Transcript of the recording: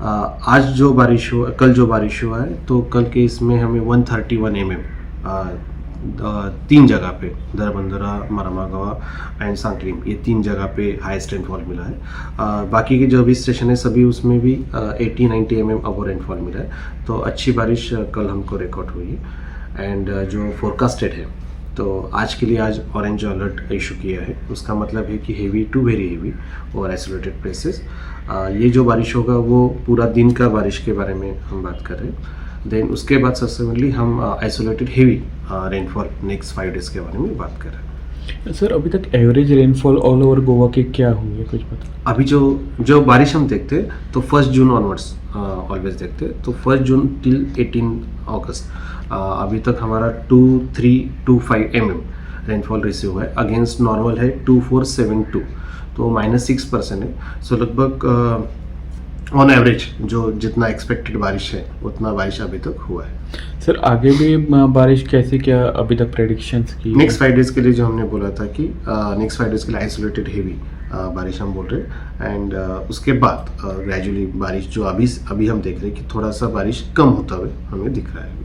आज जो बारिश हुआ, कल जो बारिश हुआ है, तो कल के इसमें हमें 131 mm 3 जगह पे दरबंदरा, मरमागवा एंड सांकलीम, ये 3 जगह पे हाईएस्ट रेनफॉल मिला है। बाकी के जो भी स्टेशन है सभी उसमें भी 80-90 mm अब रेनफॉल मिला है। तो अच्छी बारिश कल हमको रिकॉर्ड हुई है। एंड जो फोरकास्टेड है, तो आज के लिए आज ऑरेंज अलर्ट इशू किया है। उसका मतलब है कि हेवी टू वेरी हेवी और आइसोलेटेड प्लेसेस। ये जो बारिश होगा वो पूरा दिन का बारिश के बारे में हम बात कर रहे हैं। देन उसके बाद सब्सिक्वेंटली हम isolated heavy rainfall next 5 days के बारे में बात कर रहे हैं। सर अभी तक average rainfall all over Goa के क्या हुई है, कुछ पता? अभी जो बारिश हम देखते हैं तो 1 जून ऑनवर्ड्स ऑलवेज देखते हैं। तो 1 जून टिल 18 अगस्त अभी तक हमारा 2325 mm रेनफॉल रिसीव हुआ है। अगेंस्ट नॉर्मल है 2472, तो -6% है। सो लगभग ऑन एवरेज जो जितना एक्सपेक्टेड बारिश है उतना बारिश अभी तक हुआ है। सर आगे भी बारिश कैसे, क्या अभी तक प्रेडिक्शंस की? नेक्स्ट 5 डेज के लिए जो हमने बोला था कि नेक्स्ट 5 डेज के लिए आइसोलेटेड हेवी बारिश हम बोल रहे हैं। एंड उसके बाद ग्रेजुअली बारिश जो अभी हम देख रहे हैं कि थोड़ा सा बारिश कम होता हुए हमें दिख रहा है।